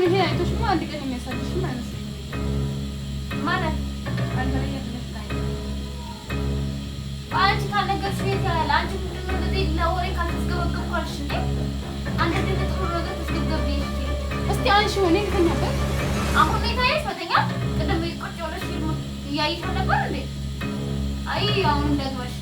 አሁን ይሄ አይተሽማ አንድ ቀን የሚያሳልሽ ማለት ነው ማለት አንተ ላይ ያለሽታይ አንቺ ካለገሽ ይታያል አንቺ ምንድነው እንደዚህ ለወሬ ካልተስገበገብኳልሽ እንዴ አንተ ደግሞ ጥሩ ነገር ተስገበገብኝ እስቲ አንቺ ሆኔ ከተኛበት አሁን ይታያል ፈተኛ ቅድም ቁጭ ብለሽ ፊልም እያየሽ ነበር እንዴ አይ አሁን እንደግመሽ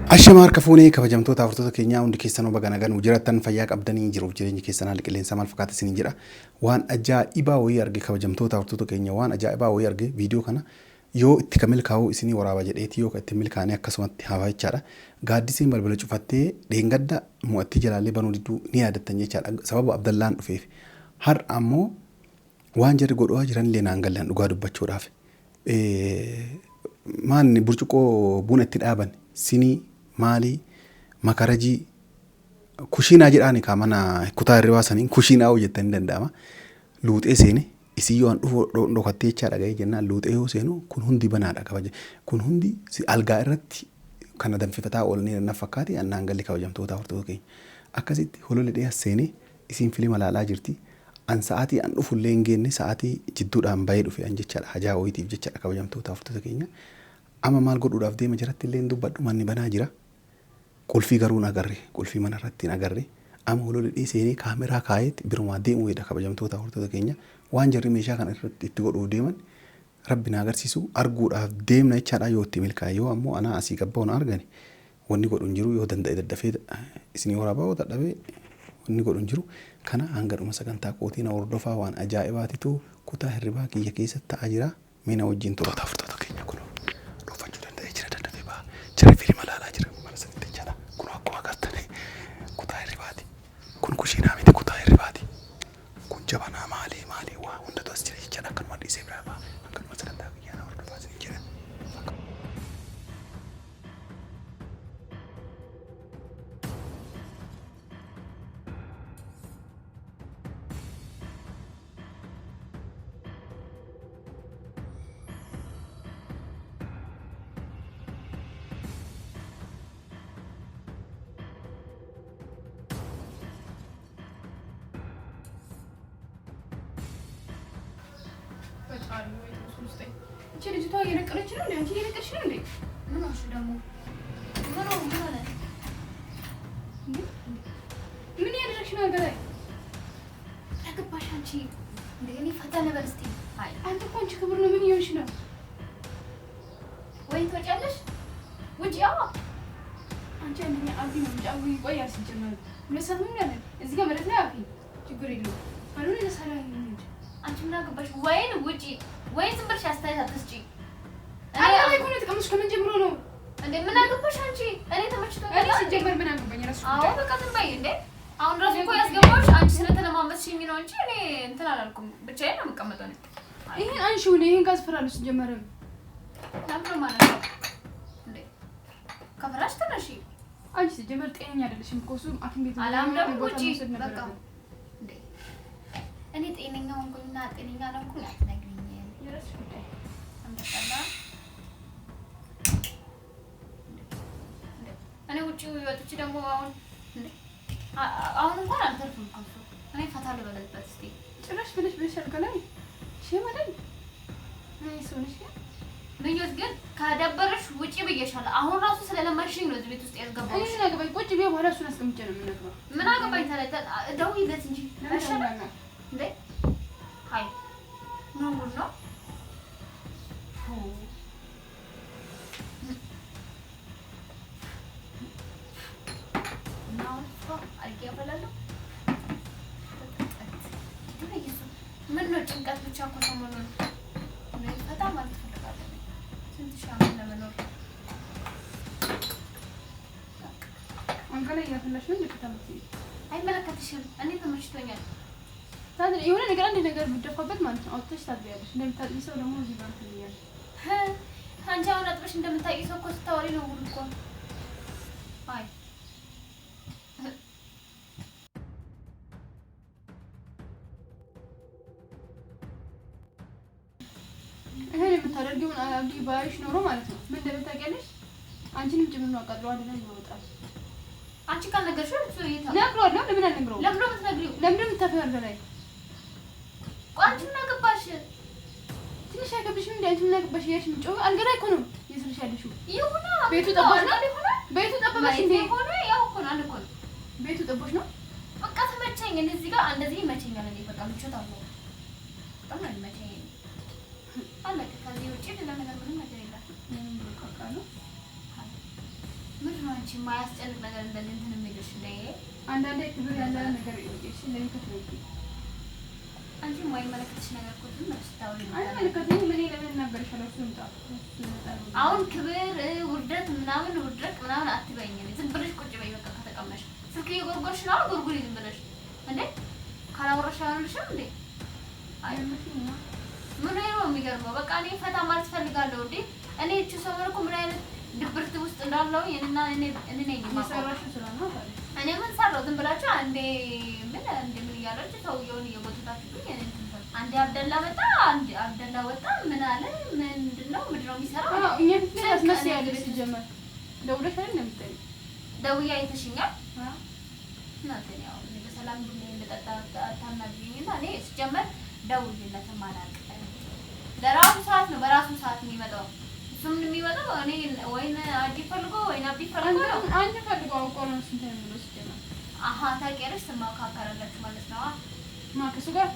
Ashamaar kafuunee kabajamtoota afurtoota keenyaa hundi keessanuu baga nagaan jiraattan fayyaa qabdanii jiruuf jireenya keessan haala qilleensa maal fakkaata isin jira waan ajaa'ibaa wayii arge kabajamtoota afurtoota keenya waan ajaa'ibaa wayii arge viidiyoo kana yoo itti kamil kaa'uu isinii waraaba jedheeti yoo itti milkaanii akkasumatti hafa jechaadha gaaddisiin balbala cufattee dheengadda mo'atti jalaallee banuu didduu ni yaadattan jechaadha sababa Abdallaan dhufeef har ammoo waan jarri godhaa jiran illee naan gallaan dhugaa dubbachuudhaaf maanni burcuqoo buna itti dhaaban sinii Mali makaraji kushina jedhani kamana kutaa hirriba saniin kushina hojjettanii danda'ama luuxee seene isii yoo an dhokattee jechaadha ga'ee jennaan luuxee yoo seenu kun hundi banaadha kabaja kun hundi algaa irratti kana danfifataa oolanii na fakkaati annaan galli kabajamtoota afurtoota keenya akkasitti hololee dhiyaas seene isiin filima laalaa jirti an sa'aatii an dhufullee hin geenne sa'aatii jidduudhaan bahee dhufe an jechaadha hajaa ho'iitiif jechaadha kabajamtoota afurtoota keenya amma maal godhuudhaaf deema jiratti illee dubbadhu manni banaa jira Kulfi garuu nagarre kulfi mana irratti nagarre amma hololee dhiisee kaameraa kaayet birumaa deemuu jedha kabajamtoota afurtoota keenya waan jarri meeshaa kana irratti itti godhuu deeman rabbi na agarsiisu arguudhaaf deemna jechaadha yoo itti milkaa'e yoo ammoo ana asii gabbaa'uun argani wanni godhuun jiru yoo danda'e daddafee isinii waraabaa dadhabee wanni godhuun jiru kana hanga dhuma sagantaa kootiin hordofaa waan ajaa'ibaatitu kutaa hirribaa kiyya keessatti ta'aa jira mina wajjin turata afurtoota keenya kun dhuunfachuu danda'ee jira daddafee ba'a jira fiilima laalaa jira kushina miti kutaa hirribaati kun jabanaa maali waa hundatu as jira jechaadha akkanuma dhiisee biraa ba'a akkanuma sagantaa biyyaanaa hordofaa isin jira Jadi tu aja nak kerja ni, aja nak kerja ni. Mana sudah mu? Mana? Mini ada kerja nak kerja. Aku pasang ci. Ini fatal level sti. Hai. Anda pun cakap berno mini yang sini. Wait tu jelas? Wujud apa? Anda ni abi nak jauh boleh asal jalan. Mesti satu ni ada. Ezga mereka apa? Cukup itu. Kalau ni dah salah ini. አንቺ ምን አገባሽ ወይን ውጪ ወይን ዝም ብለሽ አስተያየት አትስጪ አይ እኮ ነው ተቀምሽ ከምን ጀምሮ ነው እንዴ ምን አገባሽ አንቺ እኔ ተመችቶኝ እኔ ሲጀመር ምን አገባኝ ራሱ አዎ በቃ ዝም በይ እንዴ አሁን ራሱ እኮ ያስገባሽ አንቺ ስለተለማመጥሽኝ ነው እንጂ እኔ እንትን አላልኩም ብቻዬን ነው የምቀመጠው ይሄን አንሺው ነው ይሄን ካስፈራለሁ ሲጀመር ለምን ማለት ነው እንዴ ከፈራሽ ተነሺ አንቺ ሲጀመር ጤነኛ አይደለሽም እኮ እሱ አክም ቤት አላም ደግሞ ውጪ በቃ እኔ ጤነኛው እንኩና ጤነኛ ነውኩ ያትነግሪኝ ይረስ ጉዳይ አንተና እኔ ውጪ ወጥቼ ደግሞ አሁን እንኳን አልተርፍም እኮ እኔ ፈታለ በለበት እስቲ ጭራሽ ብለሽ አልከላይ ሸማደል እኔ ሶንሽ ምኞት ግን ካደበረሽ ውጪ ብዬሻለሁ አሁን ራሱ ስለለማሽኝ ነው እዚህ ቤት ውስጥ ያስገባው እኔ አገባኝ ቁጭ ቢያ በኋላ እሱን አስቀምጬ ነው የምነግረው ምን አገባኝ ታለታ ደውይለት እንጂ አሻና እንዴ ሃይ ነው ነው ነው አልገባለሁ ምን ነው ጭንቀት ብቻ እኮ ሰሞኑን በጣም አልተፈለጋለሁ ስንት ሻማ ለመኖር አንገላ ያፈላሽ ነው እንደከታምት አይመለከትሽም። እኔ ተመችቶኛል። ታዲያ የሆነ ነገር አንድ ነገር ብትደፋበት ማለት ነው አውጥተሽ ታጥቢያለሽ። እንደምታጥቢ ሰው ደግሞ እዚህ ጋር ትይያለሽ። አንቺ አሁን አጥበሽ እንደምታውቂ ሰው እኮ ስታወሪ ነው ሁሉ እኮ። አይ ይሄን የምታደርጊው አብዲ ባይሽ ኖሮ ማለት ነው ምን እንደምታውቂያለሽ? አንቺንም ጭምር ነው አቃጥሎ አንድ ላይ ይወጣል። አንቺ ካልነገርሽው እሱ ይታ ነግሯለሁ። ለምን አልነግረውም? ለምን ነው የምትነግሪው? ለምን የምታፈር ላይ ቋንጭ ምን አገባሽ? ትንሽ አይገብሽም? እንዴ አንቺ ምን አገባሽ? ያሽ ምን ጮህ አልጋ ላይ እኮ ነው እየሰራሽ ያለሽው። ይሁና ቤቱ ጠባሽ ነው ይሁና ቤቱ ጠባሽ እንዴ ሆነ ያው እኮ ነው አልኮ ነው ቤቱ ጠባሽ ነው። በቃ ተመቸኝ። እዚህ ጋር እንደዚህ ይመቸኛል። እኔ በቃ ምቾት አለው። በጣም ነው የሚመቸኝ። አለቀ። ከዚህ ውጪ ምንም ነገር የለም። ምንም በቃ ነው። ምንድን ነው አንቺ የማያስጨንቅ ነገር እንደዚህ እንትን የሚልሽ እንደ አንዳንዴ ክብር ያለ ነገር ይልሽ ለምን ከተለቂ አንቺ የማይመለከትሽ ነገር እኮ ዝም ብለሽ ስታወሪ ነው። አይመለከተኝም። ምን ለምን እናገርሻለሁ? እሱን ጣ አሁን ክብር ውርደት ምናምን ውርደት ምናምን አትበይኝ። ዝም ብለሽ ቁጭ በይ በቃ ከተቀመሽ። ስልክ እየጎርጎርሽ ነው ጎርጉሪ ዝም ብለሽ እንዴ ካላወራሽ አይሆንልሽም እንዴ? አይ ምን ነው የሚገርመው? በቃ እኔ ፈታ ማለት ፈልጋለሁ እንዴ። እኔ እቺ ሰሞን እኮ ምን አይነት ድብርት ውስጥ እንዳለው የኔና እኔ ነኝ ማሰራሽ ስለሆነ ታዲያ እኔ ምን ሰራው? ዝም ብላችሁ አንዴ ምን እያላችሁ ሰውየውን እየጎተታችሁ አንዴ አብደላ መጣ፣ አንዴ አብደላ ወጣ። ምን አለ? ምንድነው የሚሰራው? እኛ ፊት ላይ አስመስያለሽ። ሲጀመር ደውለሽ አይደል የምትጠይቂ? ደውዬ አይተሽኛል። እናንተን ያው በሰላም ቡና እንደጠጣ ታናግሪኝና እኔ ሲጀመር ደውልለትም አላውቅም። ለራሱ ሰዓት ነው በራሱ ሰዓት የሚመጣው። እሱም የሚመጣው እኔ ወይን አዲ ፈልጎ ወይን አቢ ፈልጎ ነው። አንቺ ፈልጎ አውቆ ነው ስንት ነው የሚለው ሲጀመር። አሃ ታውቂያለሽ። ትማካከራላችሁ ማለት ነው። ማከሱ ጋር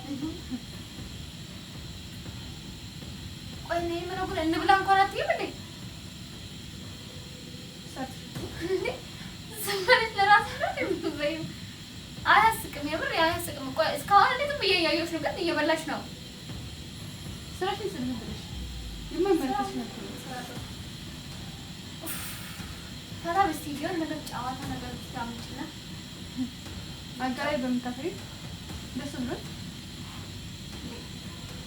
ቆይ እኔ ምን ነው እንብላ እንኳን አትይም እንዴ? ሰማሪት ለራስሽ ነው የምትበይው። አያስቅም፣ የምር አያስቅም። ቆይ እስካሁን እንዴት እያየሁሽ ነው? ግን እየበላሽ ነው። ስራሽን ስለምትልሽ ይመመርክሽ ነው። ፈታ ብስቲ ቢሆን ነገር ጨዋታ ነገር ብታምጪና አጋራይ በምታፈሪ ደስ ብሎኝ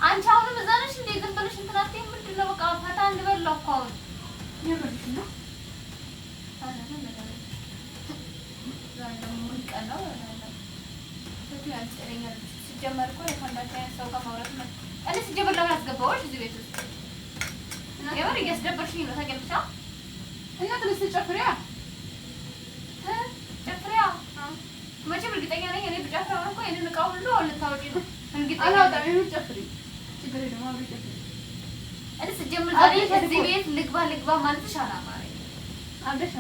አንቺ አሁንም እዛ ነሽ እንዴ? ዝም ብለሽ እንትን አትይም? ምንድን ነው በቃ ፈታ እንበላው እኮ አሁን የምርሽ ነው። ሲጀመር እኮ የፈንዳታ ሰው ጋር ማውራት ነው። እኔ ሲጀመር ለምን አስገባሁሽ እዚህ ቤት ውስጥ? የምር እያስደበርሽኝ ነው። ታውቂያለሽ እና ትንሽ ጨፍሪያ ጨፍሪያ መቼም እርግጠኛ ነኝ እኔ ብጨፍር እኮ ይሄንን ዕቃ ሁሉ ልታወጪ ነው። እርግጠኛ አላወጣም። ይሄን ጨፍሪ ችግር የለውም። አብረሽ ጨፍሪ። እኔ ሲጀመር ዛሬ እዚህ ቤት ልግባ ማለትሽ አላማረኝ። አብረሽ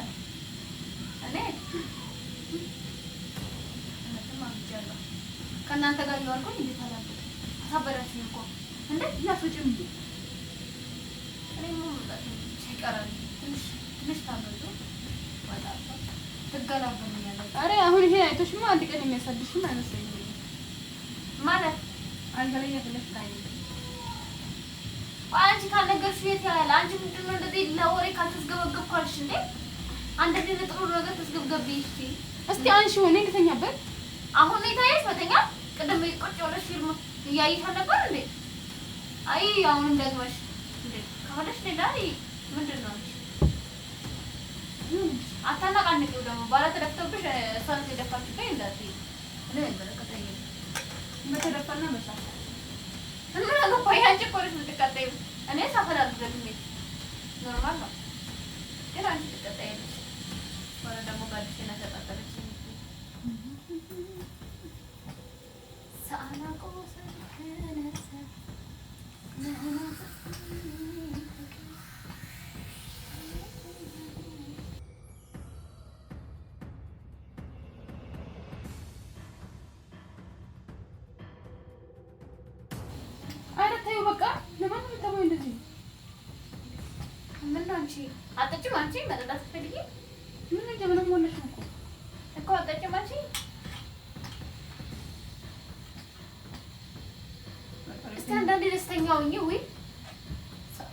እኔ ከእናንተ ጋር እያወራሁኝ እንዴት አላልኩት? አሳበዳችኝ እኮ እንዴ ያፈጭም እንዴ እኔ ምን ይቀራል? ትንሽ ታመጡ ወጣ ትገላገሉኛለች። ኧረ አሁን ይሄ አይቶሽማ አንድ ቀን የሚያሳድሽም አይመስለኝም። ማለት አልጋ ላይ ያፈለሽ ታይ አንቺ ካልነገርሽው የት ያለ አንቺ ምንድን ነው እንደዚህ ለወሬ ካልተስገበገብኩ አልሽ እንዴ? አንድ ጊዜ ጥሩ ነገር ተስገብገብኝ። እስቲ አንቺ ሆነ እንድተኛበት አሁን የታየሽ መተኛ ቅድም ቁጭ ብለሽ ፊልም እያየሽ ነበር እንዴ? አይ አሁንም ደግመሽ እንዴ ከፈለሽ ሌላ ምንድን ነው አታናቃንቂው ደግሞ ባላ ተደፍተውብሽ እሷን የደፋችብኝ እንዳትዪ። እኔ በረከተኝ በተደፋና በሳፋ ምን አገባኝ? አንቺ እኮ ነሽ የምትቀጣይው። እኔ ሳፈላሉ ደግሜ ኖርማል ነው፣ ግን አንቺ ትቀጣያለሽ። ወረ ደግሞ ጋድሽ ተቀጠለች አጠጭም አንቺ መጠጣት ፈልጊ ምን እንደምን ሆነሽ ነው እኮ አጠጭም አንቺ እስቲ አንዳንዴ ደስተኛ ሁኚ። ወይ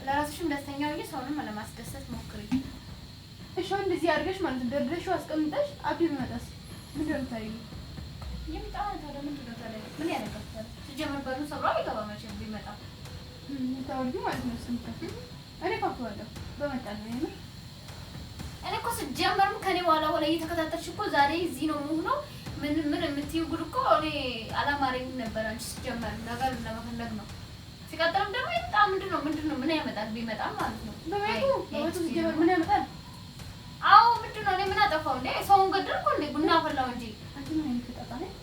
ለራስሽም ደስተኛ ሁኚ፣ ሰውንም ለማስደሰት ሞክሪ። እሺ እንደዚህ እንደዚህ አድርገሽ ማለት ደርደሽው አስቀምጠሽ አቢ ቢመጣስ ምንድን ነው የምታደርጊው? ይምጣ ታዲያ ምንድን ነው ታዲያ ምን ያደርጋል? ሲጀመር በሩን ሰብሮ አይገባም መቼም ቢመጣ የምታወርጂው ማለት ነው። ስንት እኔ ካፍዋለሁ በመጣ ነው የምር እኔ እኮ ሲጀመርም ከኔ በኋላ እየተከታተልሽ እኮ ዛሬ እዚህ ነው የምሆነው። ምን የምትይው ጉድ እኮ እኔ አላማረኝም ነበር። አንቺ ሲጀመር ነገር ለመፈለግ ነው። ሲቀጥልም ደግሞ ይምጣ ምንድን ነው ምን ያመጣል? ቢመጣም ማለት ነው በቤቱ ሲጀመር ምን ያመጣል? አዎ ምንድን ነው? እኔ ምን አጠፋው እንዴ? ሰውን ገደልኩ እንዴ? ቡና አፈላው እንጂ አንቺ ምን አይነት ተጣጣ ነሽ?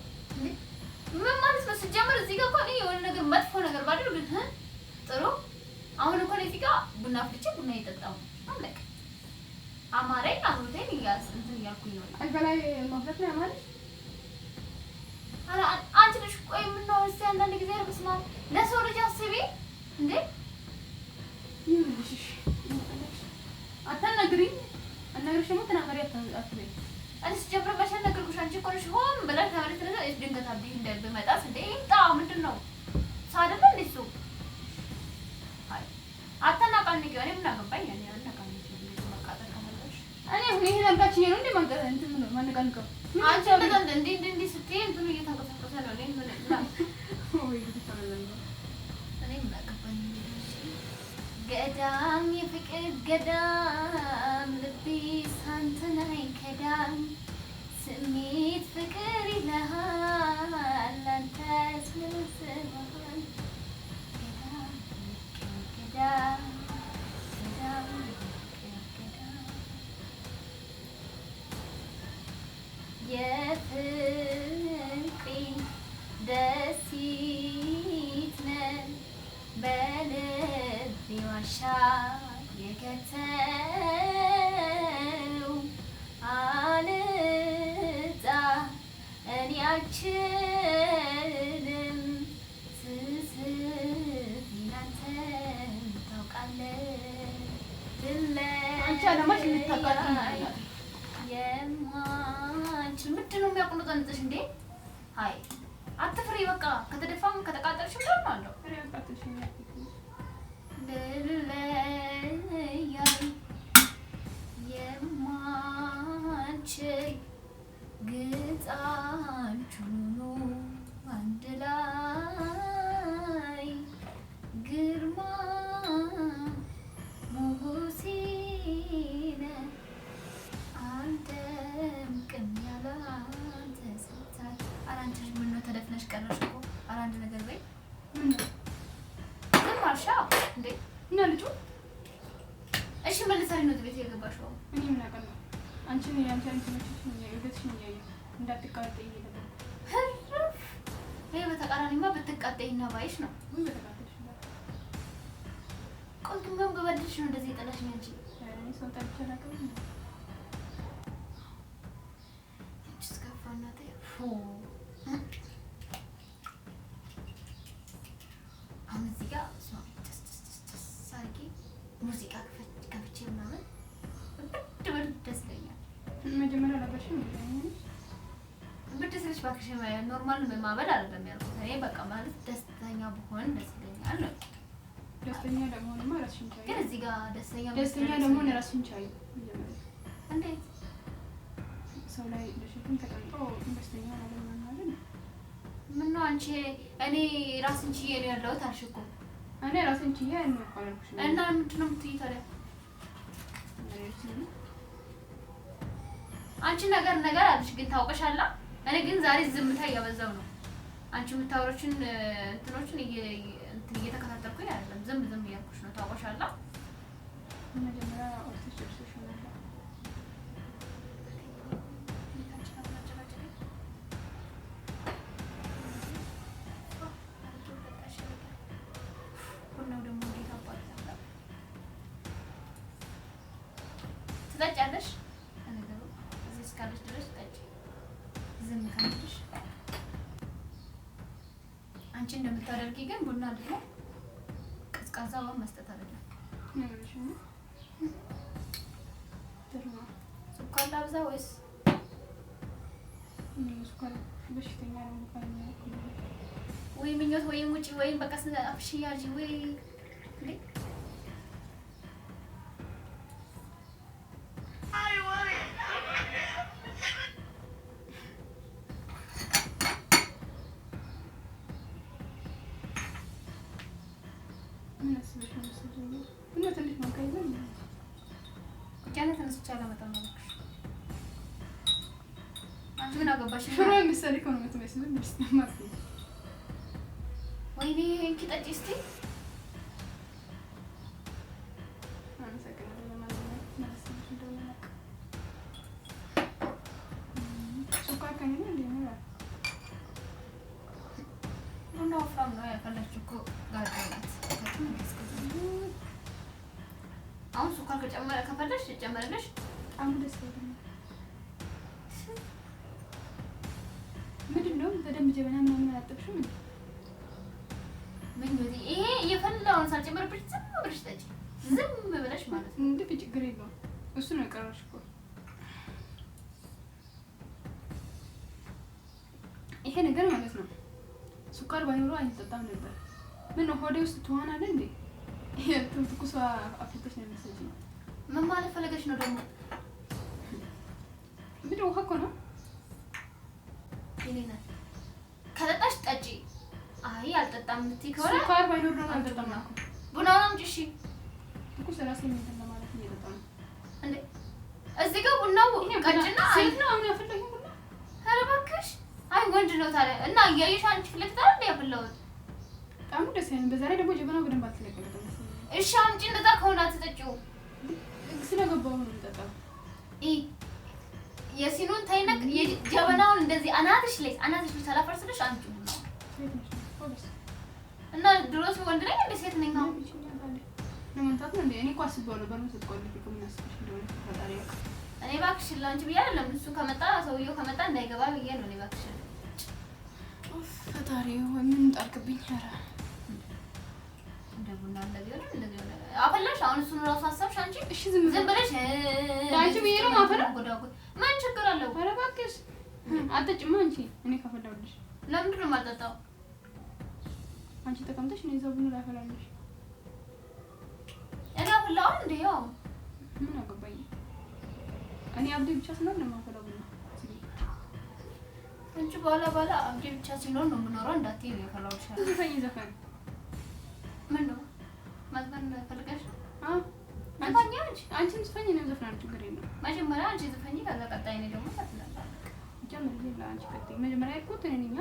ምን ማለት ነው? ሲጀመር እዚህ ጋር እኮ እኔ የሆነ ነገር መጥፎ ነገር ባደርግ ጥሩ። አሁን እኮ እዚህ ጋር ቡና አፍልቼ ቡና እየጠጣሁ አለቀ። አማረኝ አሁን እንትን እያልኩኝ ነው። አልጋ ላይ ማፍላት ነው ማለት አንቺ ልጅ ቆይ ምነው እስኪ አንዳንድ ጊዜ በስመ አብ ለሰው ልጅ አስቢ እንዴ። ይኸውልሽ አታናግሪኝ። አናግሪሽ ደግሞ ተናገሪ አትበይ። እኔ ስጀምር መቼ ነገርኩሽ? አንቺ እኮ ነሽ ሆን ብለሽ ከመሬት ተነሳ ድንገት አብዲ እንደምመጣስ እንዴ ይምጣ ምንድን ነው ሰው አይደለ እንዴ እሱ? አይ አታናቃንቂው። እኔ ምን አገባኝ? እኔ አናቃንቂው መቃጠል ከመለሽ እኔ ይሄን አልጋችኝ ነው እንዴ ማንቀር እንትን ምን ማነቃንቀው አንቺ በጣም እንዴ ስትይ እንትኑ እየተንቀሳቀሰ ነው። እኔ ምን ወይ ጉድ ተመለለ። እኔ ምን አገባኝ? ገዳም የፍቅር ገዳም ልቤ ሳንተን አይከዳም ስሜት ፍቅር ይልሃል አንተስ ምን ስማል ገዳም ገዳም ገዳም የፍቅሬ ደሴት ነህ በልቤ ዋሻ የከተው አልጣ እኔ አልችልም ስስት ይናንተን ታውቃለህ አንቺ አለማሽ ልታቃጥል የማንችል ምንድን ነው የሚያቁነጠንጥሽ እንዴ? አይ አትፍሪ በቃ ከተደፋም ከተቃጠልሽ ምንም አለው ልለያይ የማንችል ግጻንቹኑ አንድ ላይ ግርማ ሞገሴነ አንተም ቅን ያለ አንተ ስታይ አራንቺ ምነው ተደፍነሽ ቀረሽ እኮ ኧረ አንድ ነገር በይ ምን ማርሻ እንዴ እና ልጁ እሺ መልሰሪ ነው ቤት የገባሽው እኔ ምን አውቃለሁ አንቺ ትመጪሽ ነው የቤትሽ ነው እንዳትቃጠይ ይሄዳል ይሄ በተቃራኒማ ብትቃጠይና ባይሽ ነው ምን በተቃጠልሽ ነው ቆንጆ ምን በበድልሽ ነው እንደዚህ የጠላሽኝ አንቺ ሰው ታልቻ ናቀም እስከፋና ተፉ አሁን እዚህ ጋር ሳርጊ ሙዚቃ ከፍቼ ምናምን ብድ ደስ ይለኛል። መጀመሪያ ነበርሽ ብድ ስልሽ እባክሽ ኖርማል ማበል አይደለም ያልኩት እኔ በቃ ማለት ደስተኛ ብሆን ደስ ይለኛል። ደስተኛ ለመሆንማ ራስሽን ቻይ። ግን እዚህ ጋር ደስተኛ ለመሆን ራስሽን ቻይ። እንዴት ሰው ላይ ለሽቱን ተቀምጦ ደስተኛ ለመሆን ማለት ነው? ምነው አንቺ እኔ ራስን ችዬ ነው ያለሁት አልሽ እኮ። እኔ ራስን ችዬ ነው ያልኩሽ እና ምንድን ነው የምትይኝ ታዲያ? አንቺ ነገር አልሽ ግን ታውቀሻላ። እኔ ግን ዛሬ ዝምታ እያበዛው ነው። አንቺ የምታወሮችን እንትኖችን እየተከታተልኩኝ አይደለም፣ ዝም እያልኩሽ ነው። ታውቀሻላ። መጀመሪያ ኦርቶስ ጨርሰሽ ነው ትጠጫለሽ ነገሩ እዚህ እስካለሽ ድረስ ጠጪ። ዝም ካልሽ አንቺ እንደምታደርጊ ግን ቡና ደግሞ ቀዝቃዛ ውሃ መስጠት አይደለም። ስኳር ላብዛ ወይስ ስኳር በሽተኛ ነው ወይ ምኞት ወይም ውጪ ወይም በቃ አፍሽ ያዢ ወይ እንዴ ሰርቼ አላመጣም ነው። አንቺ ምን አገባሽ? ሽሮ የሚሰሪ እኮ ነው የምትመስለው። እንደስተማር ወይኔ እንኪ ጠጪ እስቲ። አመሰግናለሁ። ለማንኛውም መልስሽ እንደሆነ ሱካር ከኔ ነው እንዴ? ቡና ወፍራም ነው ያፈላችሁ እኮ ጋርዳናት። አሁን ሱካር ከጨመረ ከፈለሽ ጨመረልሽ። በጣም ደስ ይላል። ምንድን ነው በደንብ ጀበና ምናምን አላጠብሽም እንዴ? ምን ነው ይሄ የፈላውን ሳልጨምርብሽ ዝም ብለሽ ጠጪ። ዝም ብለሽ ማለት ነው። እንዴ ችግር የለውም። እሱ ነው የቀረሽ እኮ። ይሄ ነገር ማለት ነው ሱካር ባይኖረው አይጠጣም ነበር። ምን ነው ሆዴ ውስጥ ትሆናለ እንዴ? ይሄ ትኩስ አፍጥተሽ ነው የሚሰጪው። ምን ማለት ፈለገሽ ነው ደግሞ? ምንድን ውሃ እኮ ነው። ይሄና ከጠጣሽ ጠጪ። አይ አልጠጣም የምትይ ከሆነ ሱካር ባይኖር ነው አልጠጣም ነው። ቡናውን አምጪ እሺ። ትኩስ ራሴ እንትን ለማለት እየጠጣ ነው እንዴ? እዚህ ጋር ቡናው ቀጭና ሴት ነው አሁን ያፈላኝ ቡና። ኧረ እባክሽ አይ ወንድ ነው ታዲያ። እና እያየሽ አንቺ ፍለክታ እንደ ያፈላሁት በጣም ደስ ያለኝ። በዛ ላይ ደግሞ ጀበናው በደንብ አትለቀለቀም። እሺ አምጪ። እንደዛ ከሆነ አትጠጪው። ስለገባው ነው የምጠጣው። የሲኑን ታይነቅ የጀበናውን እንደዚህ አናትሽ ላይ ሳላፈርስልሽ አንቺ ነው እና ድሮስ ወንድ ነኝ እንደ ሴት ነኝ ነው ለማንታት ነው እንዴ? እኔ እኮ አስቤዋለሁ። በሩን ስትቆልፊ እኮ ምን አስበሽ እንደሆነ ፈጣሪ ያውቃል። እኔ እባክሽ ላንቺ ብዬ አይደለም እሱ ከመጣ ሰውየው ከመጣ እንዳይገባ ብዬ ነው። እኔ እባክሽ ፈጣሪ ምን ጣልክብኝ? ኧረ እንደ ቡና እንደዚህ ሆነ እንደዚህ ሆነ አፈላሽ። አሁን እሱን ራሱ አሰብሽ አንቺ? እሺ ዝም ብለሽ ዳንቺ ብዬ ነው ማፈላ። ምን ችግር አለው? ኧረ እባክሽ አትጠጪማ አንቺ። እኔ ካፈላሁልሽ ለምንድን ነው የማልጠጣው? አንቺ ተቀምጠሽ እኔ እዛው ቡና ላፈላልሽ። እኔ አፈላሁ እንዴ? ያው ምን አገባኝ እኔ አብዴ ብቻ ስኖር ነው የማፈላው ቡና። አንቺ ባላ አብዴ ብቻ ሲኖር ነው የምኖረው እንዳትዪ ነው ያፈላሁልሽ። ዘፈን ምን ነው ማዝፈን ፈልገሽ? አዎ ዘፋኝ አንቺ። አንቺም ዘፈኝ ነው ዘፈናል። ችግር የለውም። መጀመሪያ አንቺ ዘፈኝ ከዛ ቀጣይ እኔ ደግሞ እፈትላለሁ። ጀምሪ ለአንቺ ቀጥይ። መጀመሪያ ያልኩት እኔ ነኝ።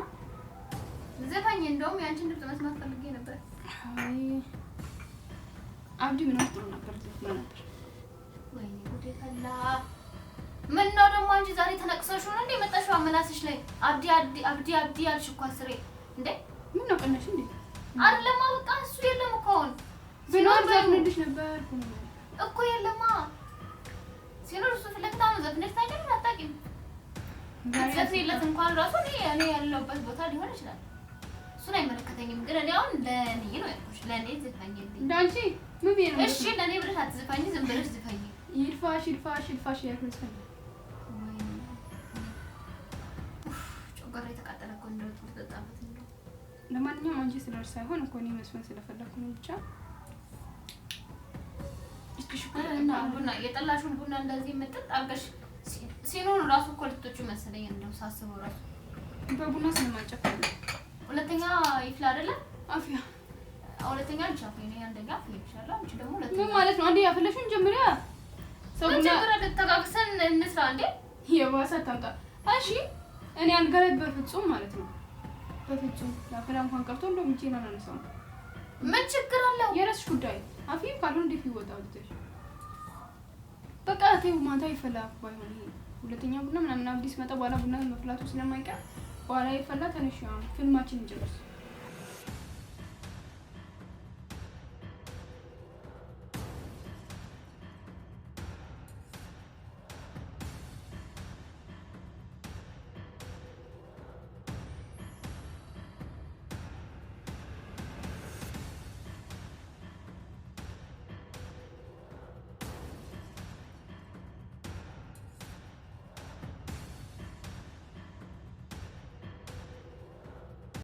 ዘፋኝ እንደውም የአንቺን ድምፅ መስማት ፈልጌ ነበር። አይ አብዲ ምን ወጥቶ ነበር ዘፈን ነበር። ወይኔ ጉዴ ፈላ። ምን ነው ደግሞ አንቺ ዛሬ ተነቅሰሽ ነው እንዴ መጣሽው? አመላስሽ ላይ አብዲ ያልሽ እኮ አስሬ እንዴ። ምን ነው ቀነሽ እንዴ? አይደለም በቃ እሱ የለም እኮ አሁን ሲኖር ዘፍንልሽ ነበር እኮ የለማ። ሲኖር እሱ ፍለክታ ነው ዘፍነሽ ታውቂያለሽ አታውቂም? ዘፍኔለት እንኳን ራሱ እኔ ያለሁበት ቦታ ሊሆን ይችላል። እሱን አይመለከተኝም። ግን እኔ አሁን ለእኔ ነው ያልኩሽ። ለእኔ ዝፋኝልኝ እንዳንቺ ምን ብዬሽ ነው? እሺ ለእኔ ብለሽ አትዝፋኝ፣ ዝም ብለሽ ዝፋኝ። ይልፋሽ ያልኩሽ ነው። ጮጋራ የተቃጠለ እኮ እንደው ተጣጣበት እንደው። ለማንኛውም አንቺ ስለርስ ሳይሆን እኮ እኔ መስፈን ስለፈለኩ ነው ብቻ። እና ቡና የጠላሽውን ቡና እንደዚህ መጥጥ አርገሽ ሲኖር ራሱ እኮ ልትወጪው መሰለኝ እንደው ሳስበው ራሱ በቡና ስለማንጨፍር ነው። ሁለተኛ ይፍላ አይደለ? አፍያ ሁለተኛ ልቻፍ ነው። አንደኛ ይፍሻላ። አንቺ ደግሞ ሁለተኛ ምን ማለት ነው? አንዴ ያፈለሽውን ጀምሪያ። ምን ችግር አለ? ተጋግሰን እንስራ እንዴ። የባሰ ታምጣ። እሺ እኔ አልገረብ በፍጹም ማለት ነው። በፍጹም ላፈላ እንኳን ቀርቶ እንደው ምንጭ ነው አነሳው። ምን ችግር አለው? የራስሽ ጉዳይ። አፍይም ካልሆነ እንዴት ይወጣው ልትሽ በቃ ተይው። ማታ ይፈላ ባይሆን ሁለተኛ ቡና ምናምን አዲስ መጣ በኋላ ቡና መፍላቱ ስለማይቀር በኋላ ይፈላ። ተነሽ ፊልማችን እንጨርስ።